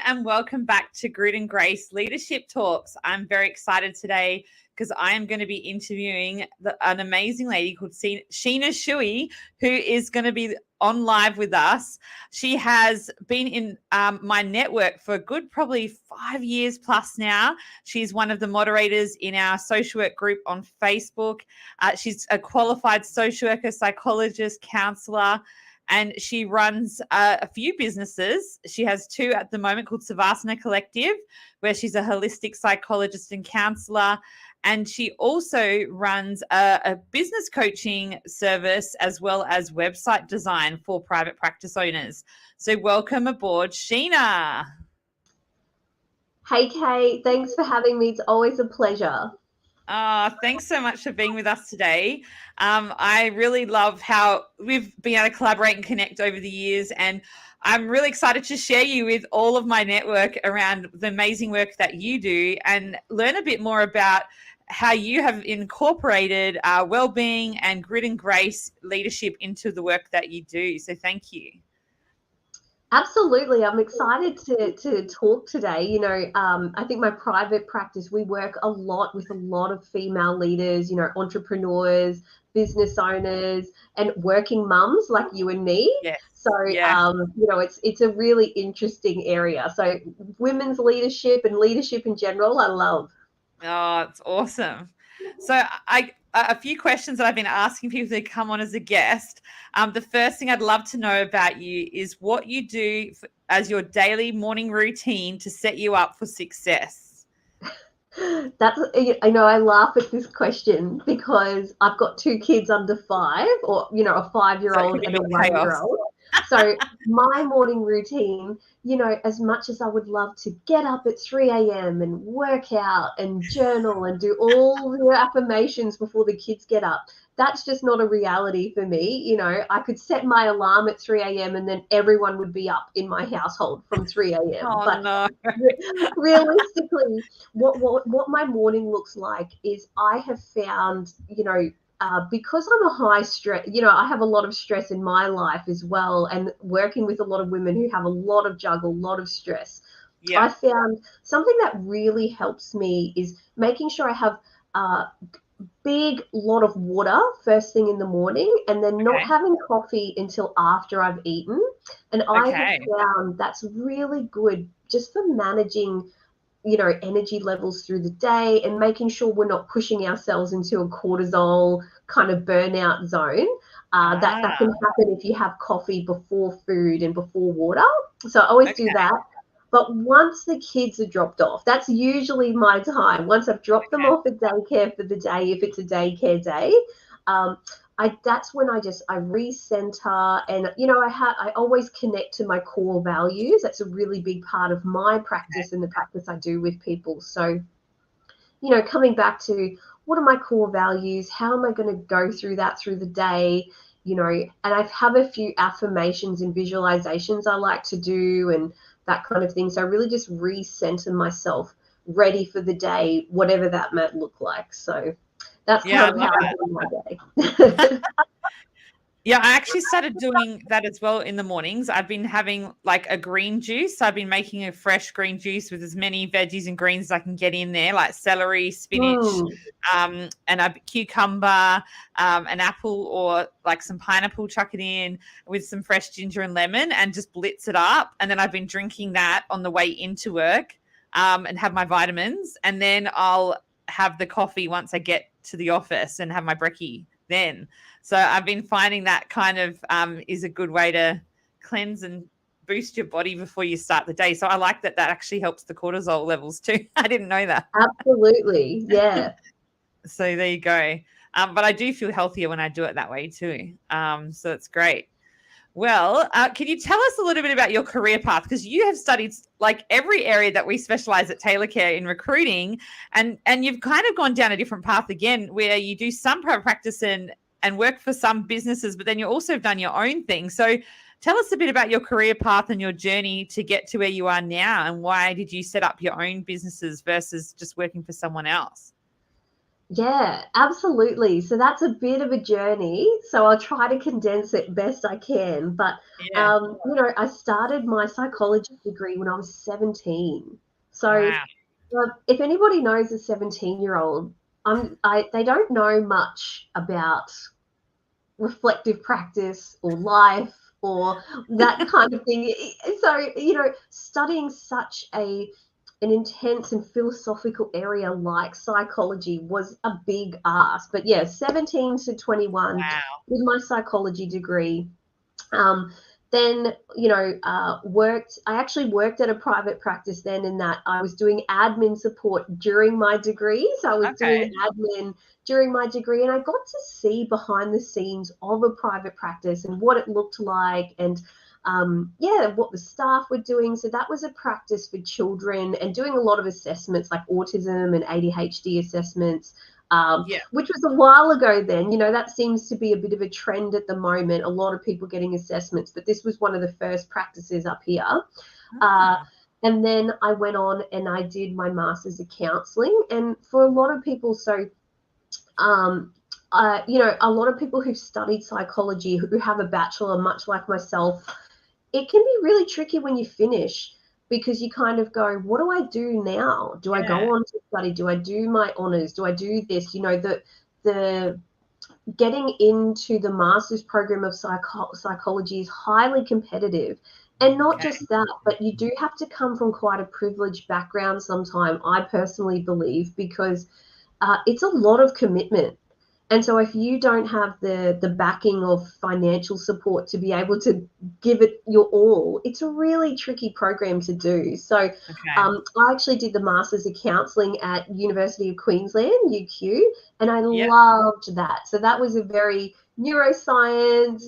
and welcome back to Grit and Grace Leadership Talks. I'm very excited today because I am going to be interviewing an amazing lady called Sheena Schuy, who is going to be on live with us. She has been in my network for a good probably 5 years plus now. She's one of the moderators in our social work group on Facebook. She's a qualified social worker, psychologist, counsellor, and she runs a few businesses. She has 2 at the moment called Savasana Collective, where she's a holistic psychologist and counsellor. And she also runs a business coaching service as well as website design for private practice owners. So welcome aboard, Sheena. Hey, Kate. Thanks for having me. It's always a pleasure. Thanks so much for being with us today. I really love how we've been able to collaborate and connect over the years, and I'm really excited to share you with all of my network around the amazing work that you do and learn a bit more about how you have incorporated well-being and grit and grace leadership into the work that you do. So thank you. Absolutely. I'm excited to talk today. You know, I think my private practice, we work a lot with a lot of female leaders, you know, entrepreneurs, business owners, and working mums like you and me. Yes. So, you know, it's a really interesting area. So women's leadership and leadership in general, I love. Oh, it's awesome. So a few questions that I've been asking people to come on as a guest. The first thing I'd love to know about you is what you do as your daily morning routine to set you up for success. That's, I know, I laugh at this question because I've got 2 kids under 5, or, you know, a 5-year-old and a 1-year-old. So my morning routine, you know, as much as I would love to get up at 3 a.m. and work out and journal and do all the affirmations before the kids get up, that's just not a reality for me. You know, I could set my alarm at 3 a.m. and then everyone would be up in my household from 3 a.m. Oh, but no. Realistically, what my morning looks like is I have found, you know, because I'm a high stress, you know, I have a lot of stress in my life as well, and working with a lot of women who have a lot of juggle, a lot of stress. Yeah. I found something that really helps me is making sure I have a big lot of water first thing in the morning, and then not having coffee until after I've eaten. And I have found that's really good just for managing, you know, energy levels through the day and making sure we're not pushing ourselves into a cortisol kind of burnout zone. That can happen if you have coffee before food and before water. So I always do that. But once the kids are dropped off, that's usually my time. Once I've dropped them off at daycare for the day, if it's a daycare day, that's when I recenter, and, you know, I always connect to my core values. That's a really big part of my practice and the practice I do with people. So, you know, coming back to what are my core values? How am I going to go through that through the day? You know, and I have a few affirmations and visualizations I like to do and that kind of thing. So I really just recenter myself, ready for the day, whatever that might look like. So that's kind of how I do my day. Yeah, I actually started doing that as well in the mornings. I've been having like a green juice. I've been making a fresh green juice with as many veggies and greens as I can get in there, like celery, spinach, and a cucumber, an apple, or like some pineapple, chuck it in with some fresh ginger and lemon and just blitz it up. And then I've been drinking that on the way into work and have my vitamins. And then I'll have the coffee once I get to the office and have my brekkie then. So I've been finding that kind of is a good way to cleanse and boost your body before you start the day. So I like that actually helps the cortisol levels too. I didn't know that. Absolutely. Yeah. So there you go. But I do feel healthier when I do it that way too. So it's great. Well, can you tell us a little bit about your career path? Because you have studied like every area that we specialize at Taylor Care in recruiting, and you've kind of gone down a different path again, where you do some private practice and work for some businesses, but then you also have done your own thing. So tell us a bit about your career path and your journey to get to where you are now, and why did you set up your own businesses versus just working for someone else? Yeah, absolutely. So that's a bit of a journey. So I'll try to condense it best I can. But Yeah. I started my psychology degree when I was 17. So Wow. if anybody knows a 17-year-old, they don't know much about reflective practice or life or that kind of thing. So, studying such an intense and philosophical area like psychology was a big ask. But yeah, 17 to 21 Wow. with my psychology degree. Um, then, I actually worked at a private practice then, in that I was doing admin support during my degree. So I was doing Okay. admin during my degree, and I got to see behind the scenes of a private practice and what it looked like, and what the staff were doing. So that was a practice for children and doing a lot of assessments like autism and ADHD assessments, Yeah. which was a while ago then. That seems to be a bit of a trend at the moment, a lot of people getting assessments, but this was one of the first practices up here. Uh, Ah, and then I went on and I did my master's of counselling. And for a lot of people, um, a lot of people who've studied psychology, who have a bachelor, much like myself, it can be really tricky when you finish, because you kind of go, what do I do now? Do I yeah. go on to study? Do I do my honors? Do I do this? The getting into the master's program of psychology is highly competitive. And not Okay. just that, but you do have to come from quite a privileged background sometime, I personally believe, because it's a lot of commitment. And so if you don't have the backing of financial support to be able to give it your all, it's a really tricky program to do. So Okay. I actually did the Masters of Counselling at University of Queensland, UQ, and I Yep. loved that. So that was a very neuroscience,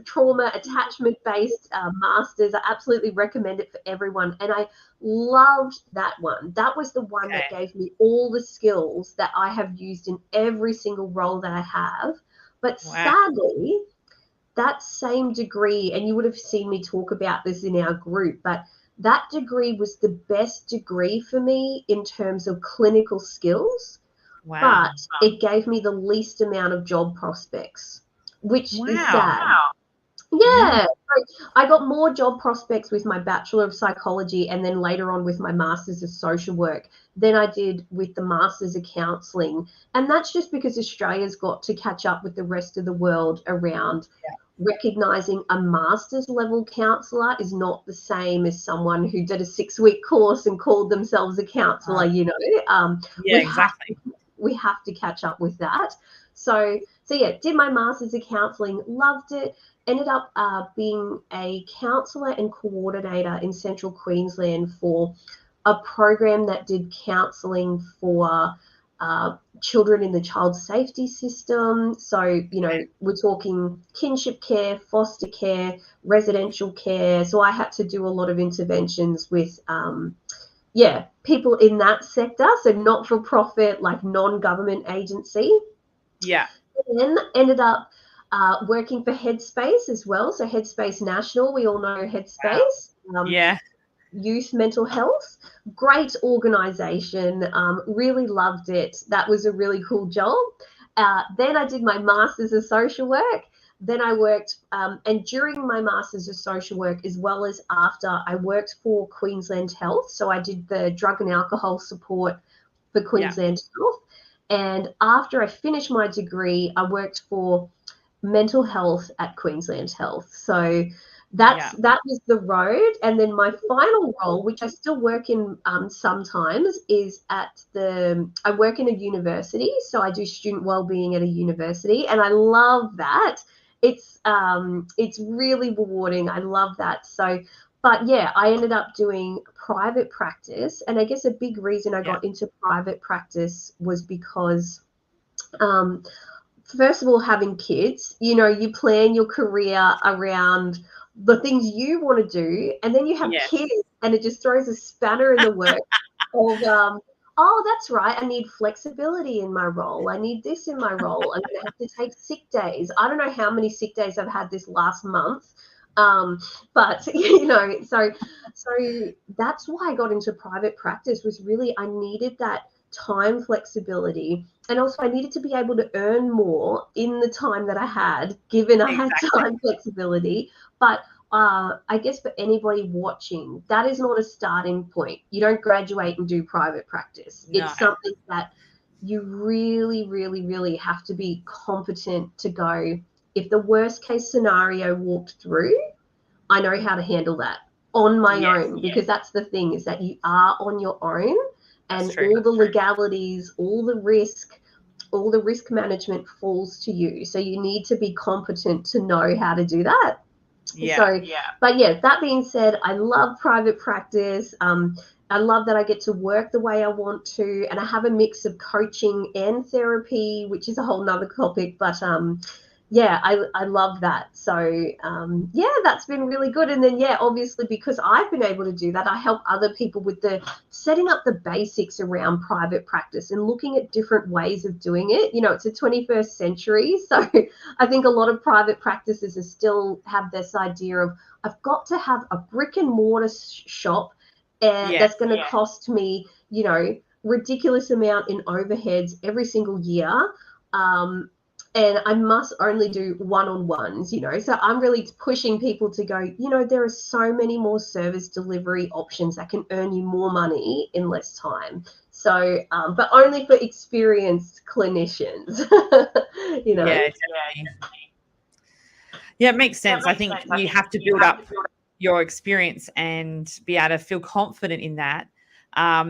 trauma attachment based masters. I absolutely recommend it for everyone. And I loved that one. That was the one that Okay. gave me all the skills that I have used in every single role that I have. But Wow. sadly, that same degree, and you would have seen me talk about this in our group, but that degree was the best degree for me in terms of clinical skills, but Wow. it gave me the least amount of job prospects, which is Wow. sad. Yeah. Yeah, so I got more job prospects with my Bachelor of Psychology and then later on with my Masters of Social Work than I did with the Masters of Counselling. And that's just because Australia's got to catch up with the rest of the world around recognising a master's level counsellor is not the same as someone who did a 6-week course and called themselves a counsellor. Uh, yeah, We have exactly. we have to catch up with that. So yeah, did my Masters of Counselling, loved it, ended up being a counsellor and coordinator in Central Queensland for a program that did counselling for children in the child safety system. So, we're talking kinship care, foster care, residential care. So I had to do a lot of interventions with people in that sector, so not for profit, like non-government agency. Yeah. And then ended up working for Headspace as well. So Headspace National, we all know Wow. Headspace. Yeah. Youth mental health, great organization, really loved it. That was a really cool job. Then I did my Masters of Social Work. Then I worked, and during my Masters of Social Work, as well as after, I worked for Queensland Health. So I did the drug and alcohol support for Yeah. Queensland Health. And after I finished my degree, I worked for mental health at Queensland Health. So Yeah. that was the road. And then my final role, which I still work in sometimes, is I work in a university. So I do student wellbeing at a university, and I love that. It's really rewarding. I love that. So, but yeah, I ended up doing private practice, and I guess a big reason I Yeah. got into private practice was because um, first of all, having kids, you plan your career around the things you want to do, and then you have Yes. kids, and it just throws a spanner in the works of, oh, that's right, I need flexibility in my role. I need this in my role. I'm going to have to take sick days. I don't know how many sick days I've had this last month. But so that's why I got into private practice, was really I needed that time flexibility, and also I needed to be able to earn more in the time that I had, given I had time flexibility. But I guess for anybody watching, that is not a starting point. You don't graduate and do private practice. No. It's something that you really, really, really have to be competent to go, if the worst case scenario walked through, I know how to handle that on my own, because that's the thing, is that you are on your own, and all the legalities, all the risk management falls to you. So you need to be competent to know how to do that. But that being said, I love private practice. I love that I get to work the way I want to, and I have a mix of coaching and therapy, which is a whole nother topic. But I love that. So that's been really good. And then obviously, because I've been able to do that, I help other people with the setting up the basics around private practice and looking at different ways of doing it. It's a 21st century, so I think a lot of private practices still have this idea of, I've got to have a brick and mortar shop, and that's going to cost me, ridiculous amount in overheads every single year. And I must only do one-on-ones, So I'm really pushing people to go, there are so many more service delivery options that can earn you more money in less time. So, but only for experienced clinicians, Yeah, it makes sense. I think you have to build up your experience and be able to feel confident in that.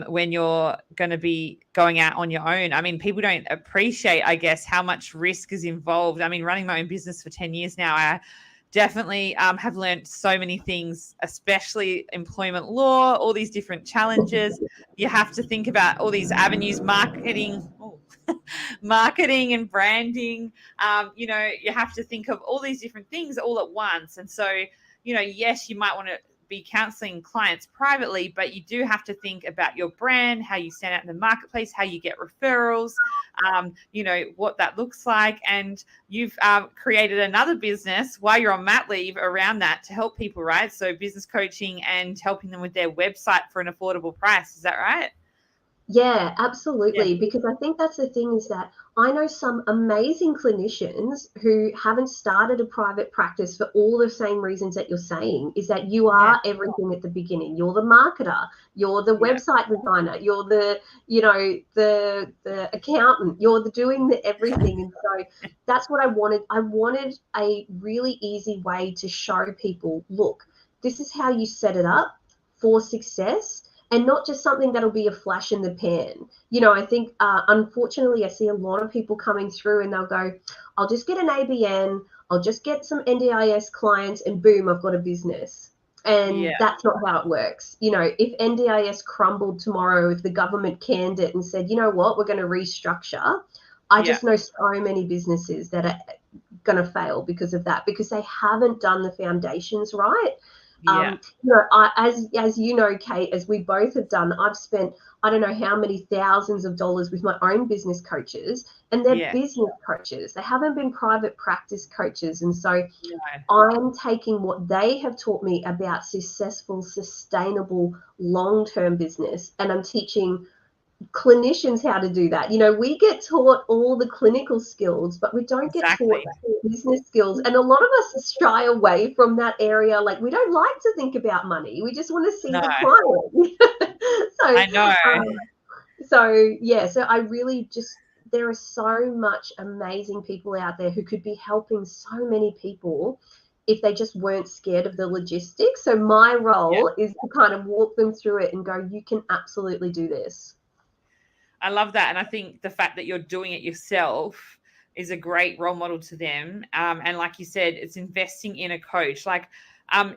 When you're going to be going out on your own. I mean, people don't appreciate, I guess, how much risk is involved. I mean, running my own business for 10 years now, I definitely have learned so many things, especially employment law, all these different challenges. You have to think about all these avenues, marketing and branding. You have to think of all these different things all at once. And so, yes, you might want to be counseling clients privately, but you do have to think about your brand, how you stand out in the marketplace, how you get referrals, what that looks like. And you've created another business while you're on mat leave around that to help people, right? So business coaching and helping them with their website for an affordable price. Is that right? Yeah, absolutely. Because I think that's the thing, is that I know some amazing clinicians who haven't started a private practice for all the same reasons that you're saying, is that you are everything at the beginning. You're the marketer, you're the website designer, you're the, the accountant, you're doing the everything. And so that's what I wanted. I wanted a really easy way to show people, look, this is how you set it up for success. And not just something that'll be a flash in the pan. I think, unfortunately, I see a lot of people coming through and they'll go, I'll just get an ABN, I'll just get some NDIS clients, and boom, I've got a business. And that's not how it works. If NDIS crumbled tomorrow, if the government canned it and said, you know what, we're going to restructure, I just know so many businesses that are going to fail because of that, because they haven't done the foundations right. As you know, Kate, as we both have done, I've spent, I don't know how many thousands of dollars with my own business coaches, and they're business coaches. They haven't been private practice coaches. And so I'm taking what they have taught me about successful, sustainable, long-term business, and I'm teaching clinicians how to do that. We get taught all the clinical skills, but we don't get taught business skills. And a lot of us shy away from that area. Like, we don't like to think about money. We just want to see the client. I know. So I really just, there are so much amazing people out there who could be helping so many people if they just weren't scared of the logistics. So my role is to kind of walk them through it and go, you can absolutely do this. I love that. And I think the fact that you're doing it yourself is a great role model to them. And like you said, it's investing in a coach. Like, I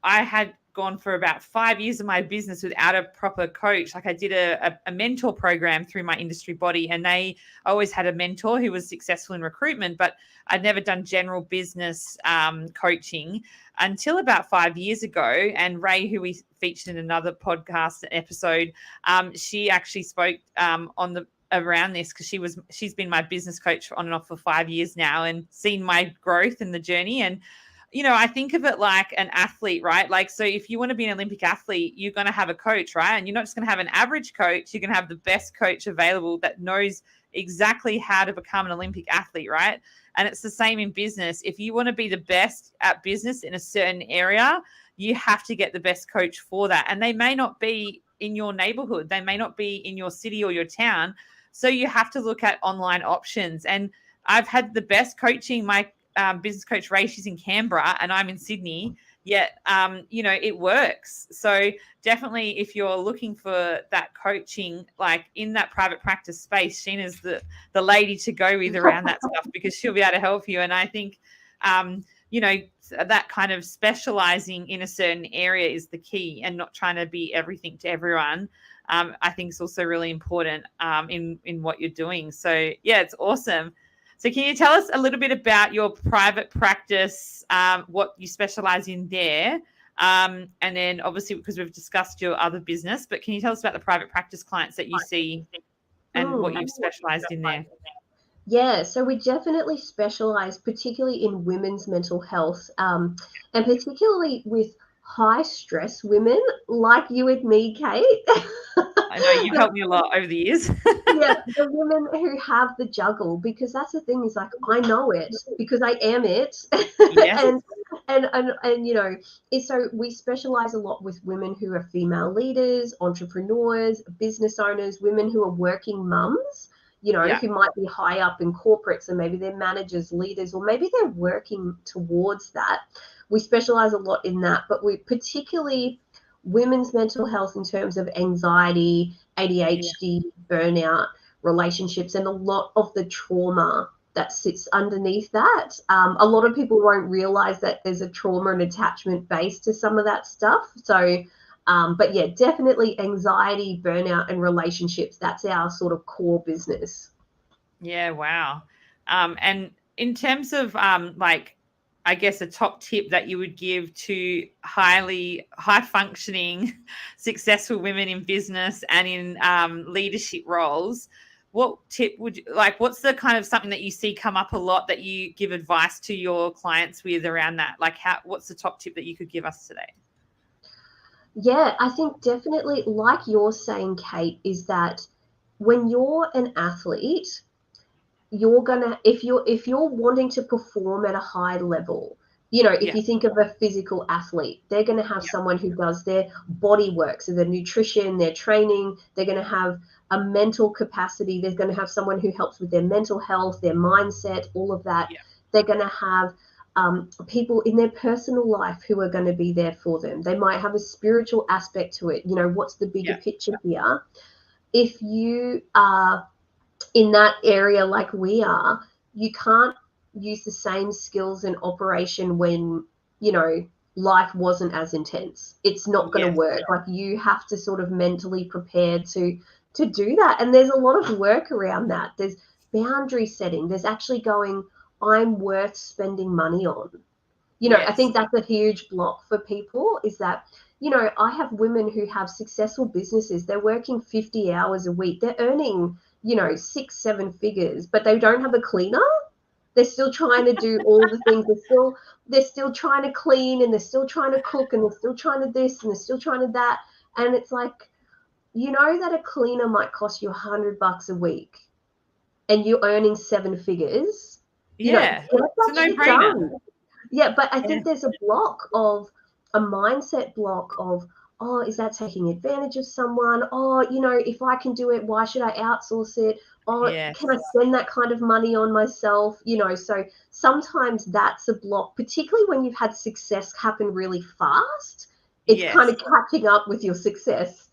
had gone for about 5 years of my business without a proper coach. Like, I did a mentor program through my industry body, and they always had a mentor who was successful in recruitment, but I'd never done general business coaching until about 5 years ago. And Ray, who we featured in another podcast episode, she actually spoke around this, because she's been my business coach on and off for 5 years now and seen my growth in the journey. And I think of it like an athlete, right? Like, so if you want to be an Olympic athlete, you're going to have a coach, right? And you're not just going to have an average coach. You're going to have the best coach available that knows exactly how to become an Olympic athlete, right? And it's the same in business. If you want to be the best at business in a certain area, you have to get the best coach for that. And they may not be in your neighborhood. They may not be in your city or your town. So you have to look at online options. And I've had the best coaching. My business coach Ray, she's in Canberra and I'm in Sydney, yet it works. So definitely if you're looking for that coaching, like in that private practice space, Sheena's the lady to go with around that stuff, because she'll be able to help you. And I think that kind of specializing in a certain area is the key, and not trying to be everything to everyone. I think is also really important in what you're doing. So yeah, it's awesome. So can you tell us a little bit about your private practice, what you specialize in there? And then obviously, because we've discussed your other business, but can you tell us about the private practice clients that you see and what you've specialized in there? Yeah, so we definitely specialize, particularly in women's mental health, and particularly with high stress women like you and me, Kate. I know you've helped me a lot over the years. Yeah, the women who have the juggle, because that's the thing, is like, I know it because I am it. Yes. and so we specialize a lot with women who are female leaders, entrepreneurs, business owners, women who are working mums, who might be high up in corporates, and maybe they're managers, leaders, or maybe they're working towards that. We specialize a lot in that, but we particularly women's mental health in terms of anxiety, ADHD, burnout, relationships, and a lot of the trauma that sits underneath that. A lot of people won't realize that there's a trauma and attachment base to some of that stuff. So, but yeah, definitely anxiety, burnout, and relationships. That's our sort of core business. Yeah, wow. And in terms of I guess a top tip that you would give to high functioning, successful women in business and in leadership roles, what tip would you like? What's the kind of something that you see come up a lot that you give advice to your clients with around that? Like, what's the top tip that you could give us today? Yeah, I think definitely, like you're saying, Kate, is that when you're an athlete, you're gonna, if you're wanting to perform at a high level, if you think of a physical athlete, they're going to have someone who does their body work, so their nutrition, their training. They're going to have a mental capacity. They're going to have someone who helps with their mental health, their mindset, all of that. They're going to have people in their personal life who are going to be there for them. They might have a spiritual aspect to it. What's the bigger picture here? If you are in that area like we are, you can't use the same skills in operation when, life wasn't as intense. It's not going to work. Like, you have to sort of mentally prepare to do that. And there's a lot of work around that. There's boundary setting. There's actually going, I'm worth spending money on. I think that's a huge block for people, is that, I have women who have successful businesses. They're working 50 hours a week. They're earning 6-7 figures, but they don't have a cleaner. They're still trying to do all the things. They're still trying to clean, and they're still trying to cook, and they're still trying to this, and they're still trying to that. And it's like, that a cleaner might cost you $100 a week, and you're earning 7 figures. It's a no-brainer. Yeah, but I think there's a mindset block of, oh, is that taking advantage of someone? Oh, if I can do it, why should I outsource it? Oh, can I spend that kind of money on myself? So sometimes that's a block, particularly when you've had success happen really fast. It's kind of catching up with your success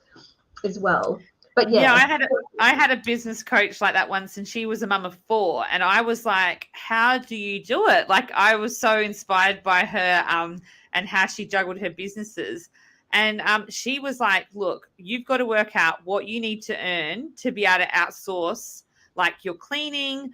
as well. But I had a business coach like that once, and she was a mum of 4, and I was like, how do you do it? Like, I was so inspired by her and how she juggled her businesses. And she was like, look, you've got to work out what you need to earn to be able to outsource, like your cleaning,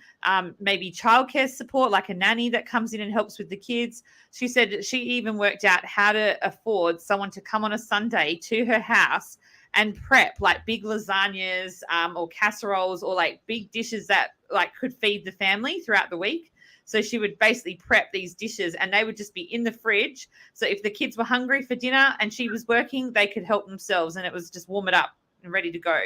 maybe childcare support, like a nanny that comes in and helps with the kids. She said that she even worked out how to afford someone to come on a Sunday to her house and prep like big lasagnas or casseroles or like big dishes that like could feed the family throughout the week. So she would basically prep these dishes and they would just be in the fridge. So if the kids were hungry for dinner and she was working, they could help themselves, and it was just warm it up and ready to go.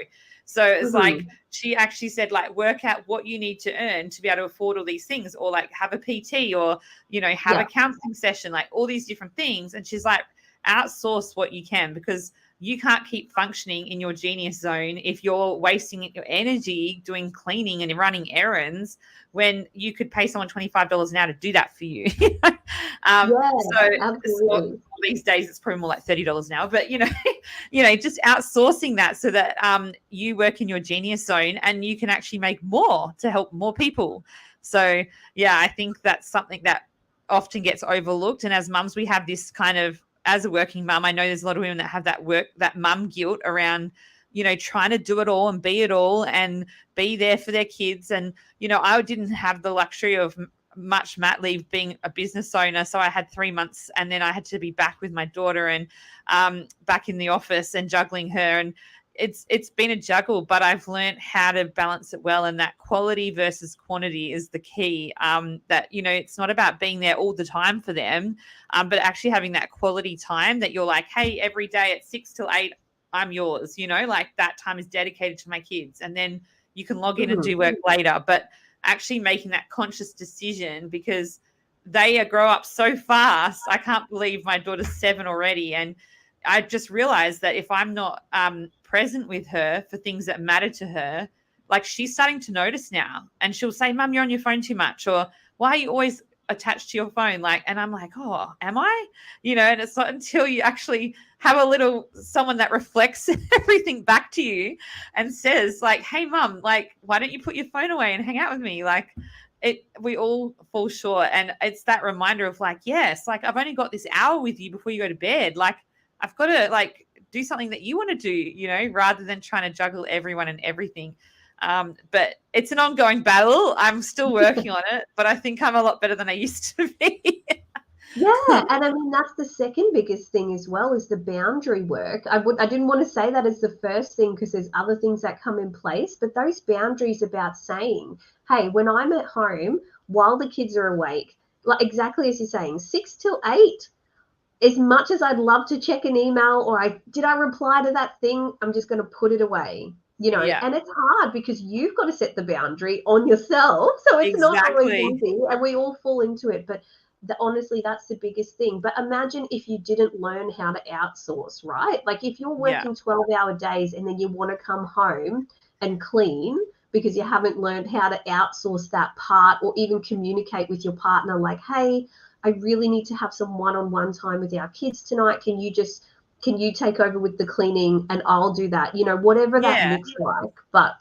So it's like she actually said, like, work out what you need to earn to be able to afford all these things, or like have a PT, or, you know, have a counseling session, like all these different things. And she's like, outsource what you can, because you can't keep functioning in your genius zone if you're wasting your energy doing cleaning and running errands when you could pay someone $25 an hour to do that for you. Absolutely. These days it's probably more like $30 an hour, but you know, just outsourcing that so that you work in your genius zone and you can actually make more to help more people. So yeah, I think that's something that often gets overlooked. And as mums, we have this kind of, as a working mum, I know there's a lot of women that have that mum guilt around, you know, trying to do it all and be it all and be there for their kids. And, you know, I didn't have the luxury of much mat leave being a business owner. So I had 3 months and then I had to be back with my daughter and back in the office and juggling her. And it's been a juggle, but I've learned how to balance it well. And that quality versus quantity is the key. That, you know, it's not about being there all the time for them, but actually having that quality time that you're like, hey, every day at 6 till 8, I'm yours, you know, like that time is dedicated to my kids. And then you can log in and do work later, but actually making that conscious decision, because they grow up so fast. I can't believe my daughter's 7 already. And I just realized that if I'm not present with her for things that matter to her, like she's starting to notice now, and she'll say, Mum, you're on your phone too much, or why are you always attached to your phone? Like, and I'm like, oh, am I? You know, and it's not until you actually have a little someone that reflects everything back to you and says like, hey, Mum, like, why don't you put your phone away and hang out with me? Like, we all fall short. And it's that reminder of like, yes, like I've only got this hour with you before you go to bed. Like, I've got to like do something that you want to do, you know, rather than trying to juggle everyone and everything. But it's an ongoing battle. I'm still working on it, but I think I'm a lot better than I used to be. Yeah, and I mean that's the second biggest thing as well, is the boundary work. I didn't want to say that as the first thing because there's other things that come in place, but those boundaries about saying, hey, when I'm at home while the kids are awake, like exactly as you're saying, 6 till 8. As much as I'd love to check an email or did I reply to that thing, I'm just going to put it away, you know. Yeah. And it's hard because you've got to set the boundary on yourself, so it's not always easy, and we all fall into it. But honestly, that's the biggest thing. But imagine if you didn't learn how to outsource, right? Like if you're working 12-hour days and then you want to come home and clean because you haven't learned how to outsource that part, or even communicate with your partner like, hey, I really need to have some one-on-one time with our kids tonight. Can you take over with the cleaning and I'll do that, you know, whatever that looks like. But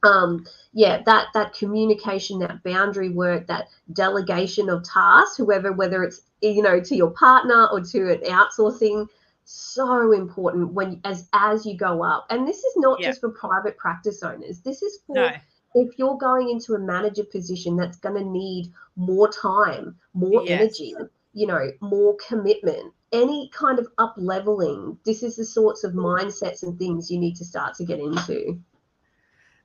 that communication, that boundary work, that delegation of tasks, whether it's, you know, to your partner or to an outsourcing, so important when as you go up. And this is not just for private practice owners. This is for if you're going into a manager position that's going to need more time, more energy, you know, more commitment, any kind of up leveling. This is the sorts of mindsets and things you need to start to get into.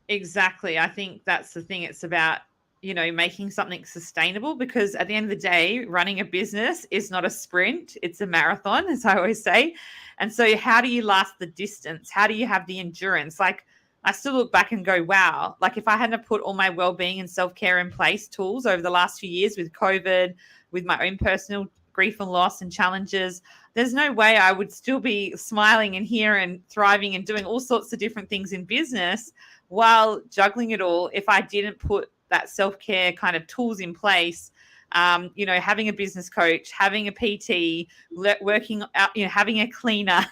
Exactly. I think that's the thing. It's about, you know, making something sustainable, because at the end of the day, running a business is not a sprint. It's a marathon, as I always say. And so how do you last the distance? How do you have the endurance? Like, I still look back and go, wow, like if I hadn't put all my well-being and self-care in place tools over the last few years with COVID, with my own personal grief and loss and challenges, there's no way I would still be smiling and here and thriving and doing all sorts of different things in business while juggling it all if I didn't put that self-care kind of tools in place. You know, having a business coach, having a PT, working out, you know, having a cleaner,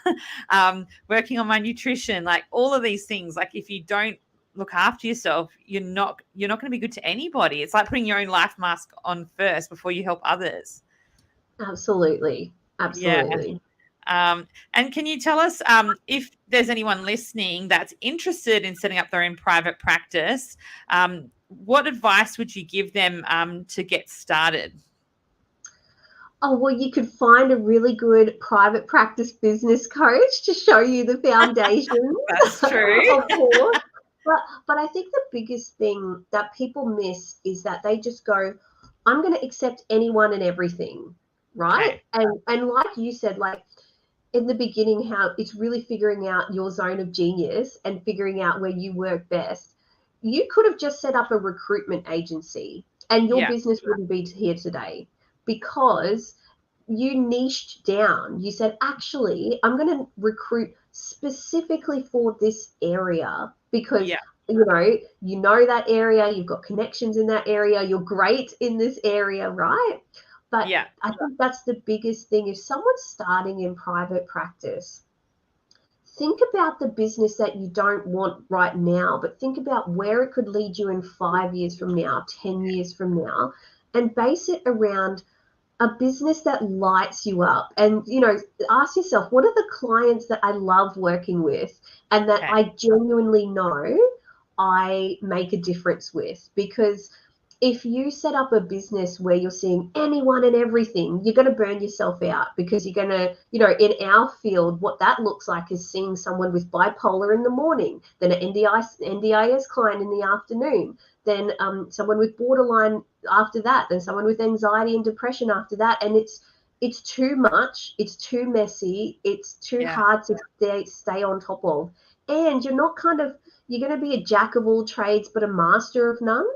working on my nutrition, like all of these things. Like if you don't look after yourself, you're not going to be good to anybody. It's like putting your own life mask on first before you help others. Absolutely. And can you tell us if there's anyone listening that's interested in setting up their own private practice, what advice would you give them to get started? Oh, well, you could find a really good private practice business coach to show you the foundation. That's true. Of course. But I think the biggest thing that people miss is that they just go, I'm going to accept anyone and everything, right? Okay. And like you said, like in the beginning, how it's really figuring out your zone of genius and figuring out where you work best. You could have just set up a recruitment agency and your Yeah. business wouldn't be here today because you niched down. You said, actually, I'm going to recruit specifically for this area because Yeah. you know that area, you've got connections in that area, you're great in this area, right? But Yeah. I think that's the biggest thing. If someone's starting in private practice, think about the business that you don't want right now, but think about where it could lead you in 5 years from now, 10 years from now, and base it around a business that lights you up. And ask yourself, what are the clients that I love working with and that Okay. I genuinely know I make a difference with? Because if you set up a business where you're seeing anyone and everything, you're going to burn yourself out, because you're going to, in our field, what that looks like is seeing someone with bipolar in the morning, then an NDIS client in the afternoon, then someone with borderline after that, then someone with anxiety and depression after that. And it's too much, it's too messy, it's too Yeah. hard to stay on top of. And you're going to be a jack of all trades but a master of none.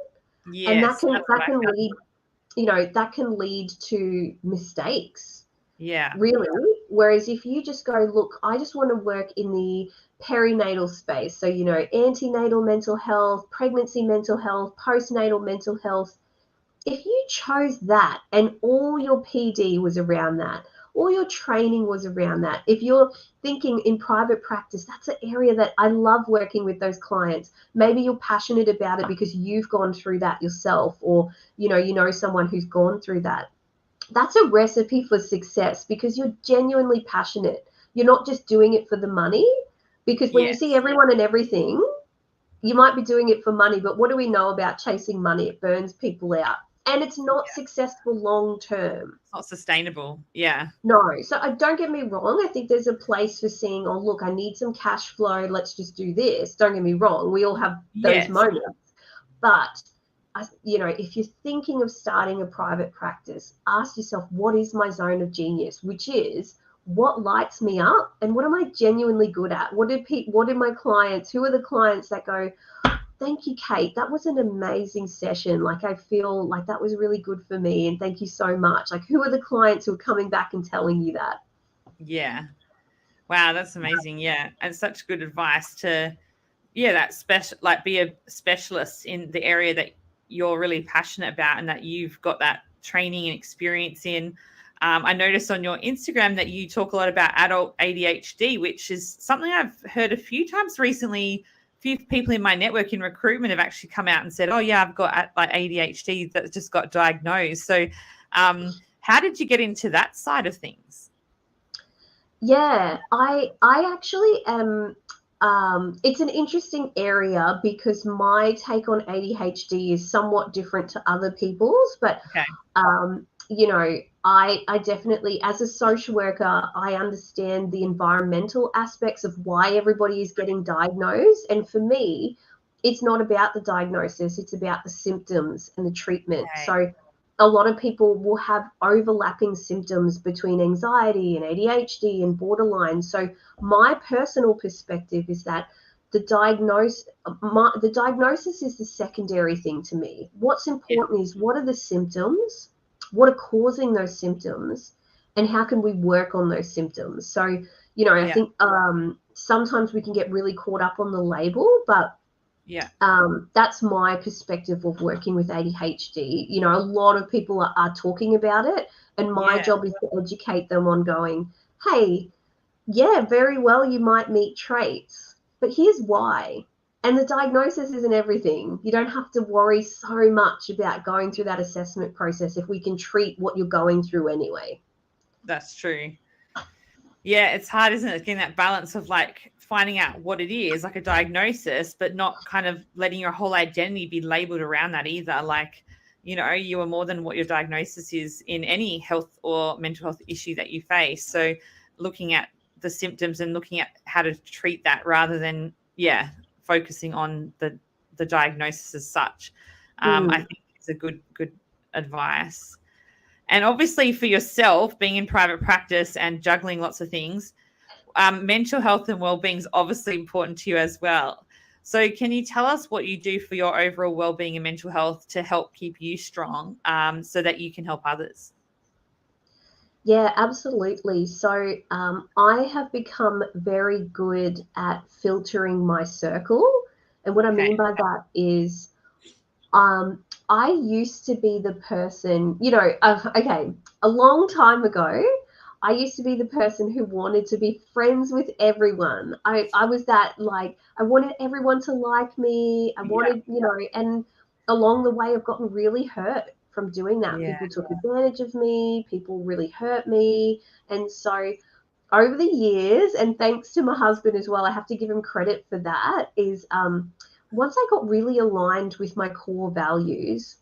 And that Yes. can That's that what can lead, that can lead to mistakes, yeah. really. Whereas if you just go, look, I just want to work in the perinatal space, so antenatal mental health, pregnancy mental health, postnatal mental health. If you chose that and all your PD was around that, all your training was around that, if you're thinking in private practice, that's an area that I love working with those clients. Maybe you're passionate about it because you've gone through that yourself, or someone who's gone through that. That's a recipe for success because you're genuinely passionate. You're not just doing it for the money, because when you see Yes. everyone and everything, you might be doing it for money, but what do we know about chasing money? It burns people out and it's not Yeah. successful long term. It's not sustainable. Yeah. No. So don't get me wrong. I think there's a place for seeing, oh, look, I need some cash flow. Let's just do this. Don't get me wrong. We all have those Yes. moments. But, if you're thinking of starting a private practice, ask yourself, what is my zone of genius? Which is, what lights me up and what am I genuinely good at? What are my clients? Who are the clients that go, thank you, Kate, that was an amazing session. Like, I feel like that was really good for me. And thank you so much. Like, who are the clients who are coming back and telling you that? Yeah. Wow, that's amazing. Yeah. And such good advice to, that be a specialist in the area that you're really passionate about and that you've got that training and experience in. I noticed on your Instagram that you talk a lot about adult ADHD, which is something I've heard a few times recently. A few people in my network in recruitment have actually come out and said, oh yeah, I've got like ADHD that just got diagnosed. So how did you get into that side of things? Yeah, I actually am. It's an interesting area because my take on ADHD is somewhat different to other people's, but Okay. I definitely, as a social worker, I understand the environmental aspects of why everybody is getting diagnosed. And for me, it's not about the diagnosis, it's about the symptoms and the treatment. Okay. So a lot of people will have overlapping symptoms between anxiety and ADHD and borderline. So my personal perspective is that the diagnosis is the secondary thing to me. What's Yeah. important is, what are the symptoms, what are causing those symptoms, and how can we work on those symptoms? So, I Yeah. think sometimes we can get really caught up on the label, but Yeah. that's my perspective of working with ADHD. A lot of people are talking about it, and my Yeah. job is to educate them on going, hey, yeah, very well, you might meet traits, but here's why. And the diagnosis isn't everything. You don't have to worry so much about going through that assessment process if we can treat what you're going through anyway. That's true. Yeah, it's hard, isn't it? Getting that balance of like finding out what it is, like a diagnosis, but not kind of letting your whole identity be labeled around that either. Like, you are more than what your diagnosis is in any health or mental health issue that you face. So looking at the symptoms and looking at how to treat that rather than, focusing on the diagnosis as such. I think it's a good advice. And obviously for yourself, being in private practice and juggling lots of things, mental health and well-being is obviously important to you as well. So can you tell us what you do for your overall well-being and mental health to help keep you strong, so that you can help others? Yeah, absolutely. So I have become very good at filtering my circle. And what I Okay. mean by that is I used to be the person, okay, a long time ago, I used to be the person who wanted to be friends with everyone. I was that, like, I wanted everyone to like me. I Yeah. wanted, and along the way, I've gotten really hurt from doing that. Yeah. People took advantage of me, people really hurt me. And so over the years, and thanks to my husband as well, I have to give him credit for that, is once I got really aligned with my core values,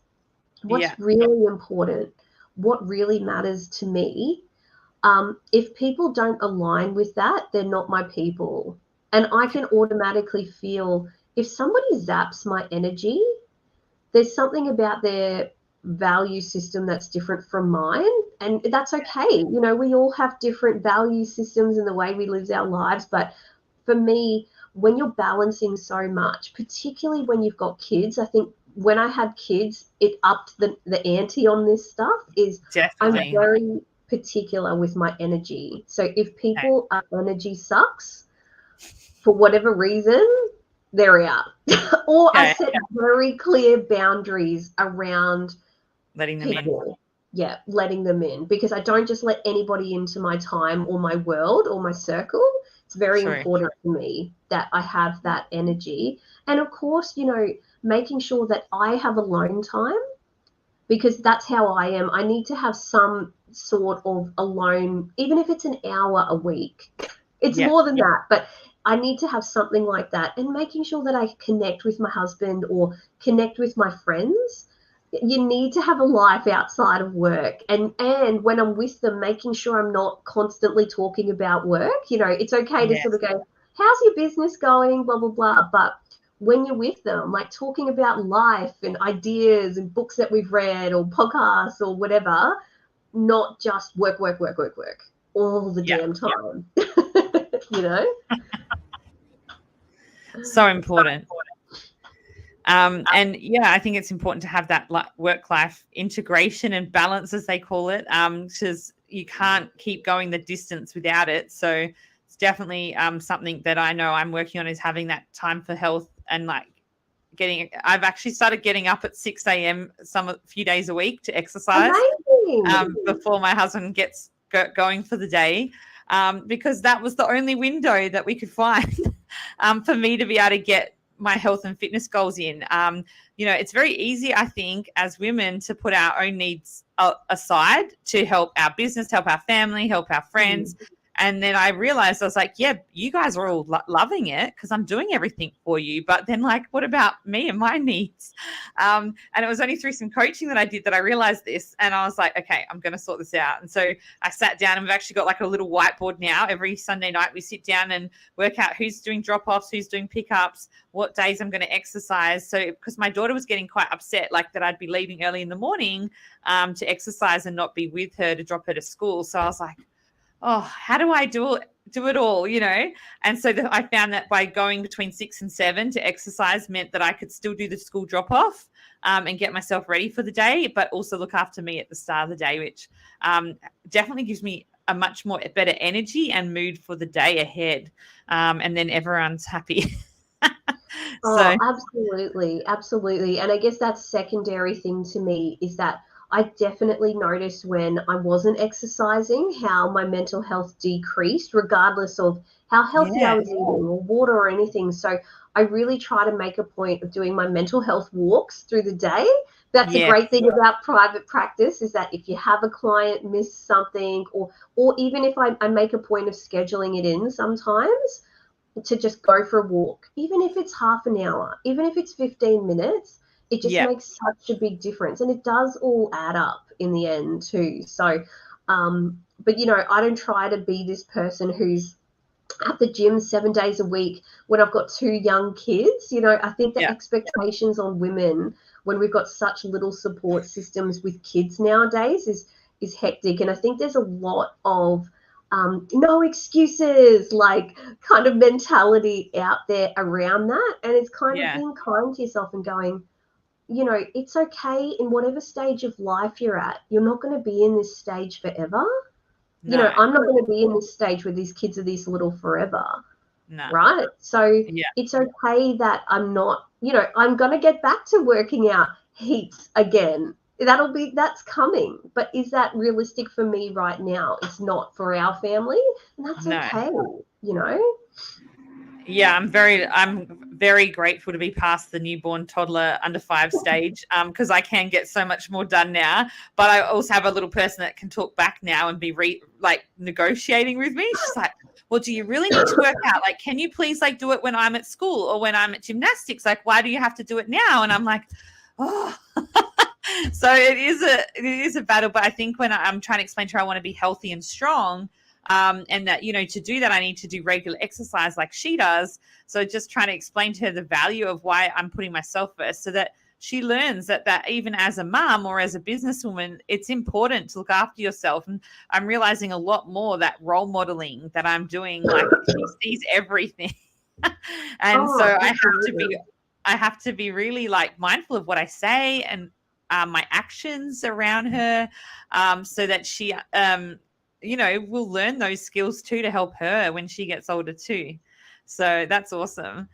Yeah. what's really important, what really matters to me, if people don't align with that, they're not my people. And I can automatically feel if somebody zaps my energy, there's something about their value system that's different from mine. And that's okay. We all have different value systems in the way we live our lives. But for me, when you're balancing so much, particularly when you've got kids, I think when I had kids, it upped the ante on this stuff. I'm Definitely. very particular with my energy. So if Okay. people are energy sucks for whatever reason, they're out. Or I Okay. set very clear boundaries around Letting them in. people. Yeah, letting them in, because I don't just let anybody into my time or my world or my circle. It's very True. important to me that I have that energy. And of course, making sure that I have alone time, because that's how I am. I need to have some sort of alone, even if it's an hour a week. It's Yeah. more than that, but I need to have something like that. And making sure that I connect with my husband or connect with my friends. You need to have a life outside of work. And when I'm with them, making sure I'm not constantly talking about work. It's okay to sort Yes. of go, how's your business going? Blah, blah, blah. But when you're with them, like talking about life and ideas and books that we've read or podcasts or whatever, not just work, work, work, work, work all the Yeah. damn time. you know? So important. And yeah, I think it's important to have that work-life integration and balance, as they call it, because you can't keep going the distance without it. So it's definitely something that I know I'm working on, is having that time for health and like I've actually started getting up at 6 a.m. A few days a week to exercise, Amazing. before my husband gets going for the day, because that was the only window that we could find for me to be able to get my health and fitness goals in. It's very easy, I think, as women to put our own needs aside to help our business, help our family, help our friends. And then I realized, I was like, yeah, you guys are all loving it because I'm doing everything for you. But then, like, what about me and my needs? And it was only through some coaching that I did that I realized this. And I was like, okay, I'm going to sort this out. And so I sat down, and we've actually got like a little whiteboard now. Every Sunday night, we sit down and work out who's doing drop-offs, who's doing pickups, what days I'm going to exercise. So because my daughter was getting quite upset, like that I'd be leaving early in the morning to exercise and not be with her to drop her to school. So I was like, oh, how do I do it all, And so I found that by going between 6 and 7 to exercise meant that I could still do the school drop off, and get myself ready for the day, but also look after me at the start of the day, which definitely gives me a much more better energy and mood for the day ahead. And then everyone's happy. Oh, So absolutely, absolutely. And I guess that secondary thing to me is that I definitely noticed when I wasn't exercising how my mental health decreased, regardless of how healthy I yeah, was eating or water or anything. So I really try to make a point of doing my mental health walks through the day. That's a yeah, great thing about private practice, is that if you have a client miss something, or even if I make a point of scheduling it in sometimes, to just go for a walk, even if it's half an hour, even if it's 15 minutes, it just yeah, makes such a big difference. And it does all add up in the end, too. So, but I don't try to be this person who's at the gym 7 days a week when I've got two young kids. I think the yeah, expectations on women when we've got such little support systems with kids nowadays is hectic. And I think there's a lot of no excuses, like kind of mentality out there around that. And it's kind of being kind to yourself and going, you know, it's okay in whatever stage of life you're at. You're not going to be in this stage forever. No. You know, I'm not going to be in this stage where these kids are this little forever. No. Right? So it's okay that I'm not, you know, I'm going to get back to working out heaps again. That's coming. But is that realistic for me right now? It's not for our family. And that's okay, you know? Yeah, I'm very grateful to be past the newborn toddler under 5 stage, because I can get so much more done now. But I also have a little person that can talk back now and be negotiating with me. She's like, well, do you really need to work out? Like, can you please do it when I'm at school or when I'm at gymnastics? Like, why do you have to do it now? And I'm like, oh. So it is a battle. But I think when I'm trying to explain to her I want to be healthy and strong, and that, you know, to do that, I need to do regular exercise like she does. So just trying to explain to her the value of why I'm putting myself first, so that she learns that even as a mom or as a businesswoman, it's important to look after yourself. And I'm realizing a lot more that role modeling that I'm doing, like she sees everything. And so I have to be really mindful of what I say and my actions around her, so that she, you know, will learn those skills too to help her when she gets older too. So that's awesome.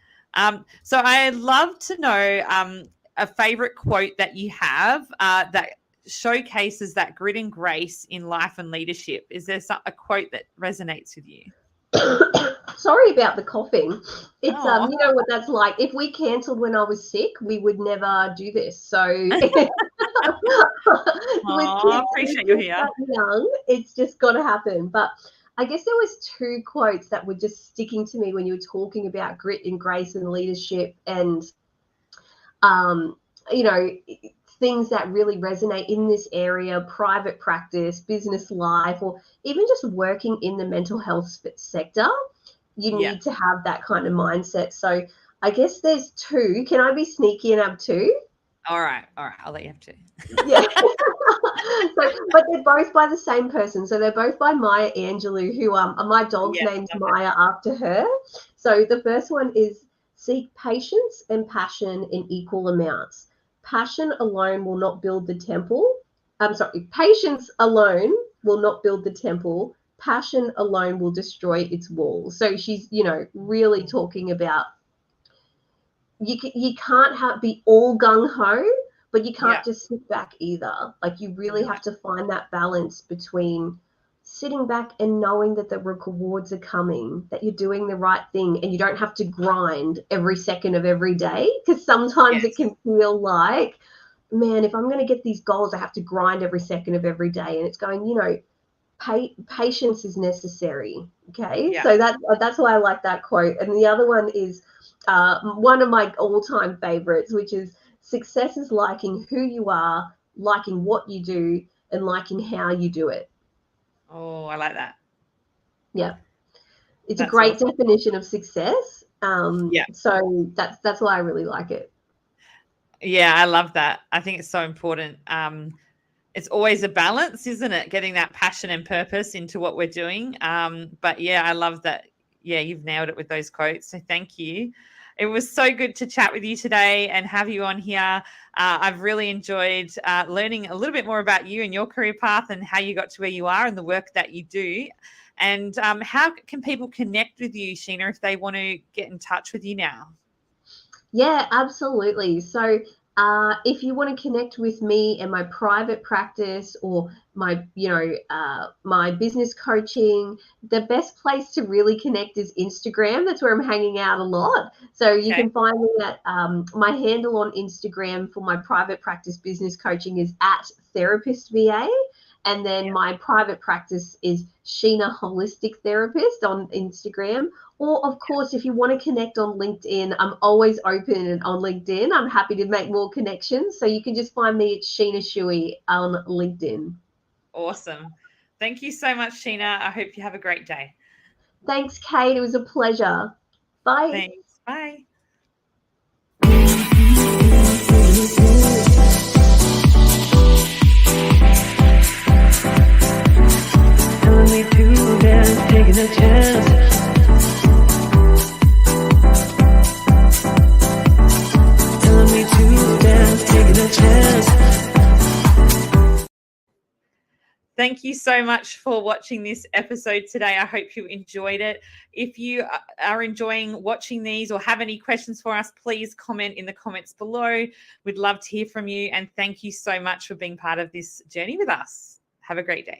So I'd love to know a favorite quote that you have that showcases that grit and grace in life and leadership. Is there a quote that resonates with you? Sorry about the coughing. It's you know what that's like. If we cancelled when I was sick, we would never do this. So I appreciate you here. Young, it's just got to happen. But I guess there was 2 quotes that were just sticking to me when you were talking about grit and grace and leadership, and you know, things that really resonate in this area: private practice, business life, or even just working in the mental health sector. You need to have that kind of mindset. So I guess there's 2. Can I be sneaky and have 2? All right. I'll let you have 2. Yeah. But they're both by the same person. So they're both by Maya Angelou, who my dog's name's Maya after her. So the first one is: seek patience and passion in equal amounts. Passion alone will not build the temple. Patience alone will not build the temple. Passion alone will destroy its walls. So she's, you know, really talking about you can't be all gung-ho, but you can't just sit back either. Like, you really have to find that balance between sitting back and knowing that the rewards are coming, that you're doing the right thing, and you don't have to grind every second of every day, because sometimes it can feel like, man, if I'm going to get these goals, I have to grind every second of every day. And it's going, you know, patience is necessary. Okay. So that's why I like that quote. And the other one is one of my all-time favorites, which is: success is liking who you are, liking what you do, and liking how you do it. Oh, I like that. Yeah. It's a great definition of success. So that's why I really like it. Yeah, I love that. I think it's so important. It's always a balance, isn't it? Getting that passion and purpose into what we're doing. But yeah, I love that. Yeah, you've nailed it with those quotes. So thank you. It was so good to chat with you today and have you on here. I've really enjoyed learning a little bit more about you and your career path and how you got to where you are and the work that you do. And how can people connect with you, Sheena, if they want to get in touch with you now? Yeah, absolutely. So if you want to connect with me and my private practice, or my, you know, my business coaching, the best place to really connect is Instagram. That's where I'm hanging out a lot. So you can find me at my handle on Instagram for my private practice business coaching is @therapistva. And then my private practice is Sheena Holistic Therapist on Instagram. Or, of course, if you want to connect on LinkedIn, I'm always open on LinkedIn. I'm happy to make more connections. So you can just find me at Sheena Schuy on LinkedIn. Awesome. Thank you so much, Sheena. I hope you have a great day. Thanks, Kate. It was a pleasure. Bye. Thanks. Bye. Thank you so much for watching this episode today. I hope you enjoyed it. If you are enjoying watching these or have any questions for us, please comment in the comments below. We'd love to hear from you. And thank you so much for being part of this journey with us. Have a great day.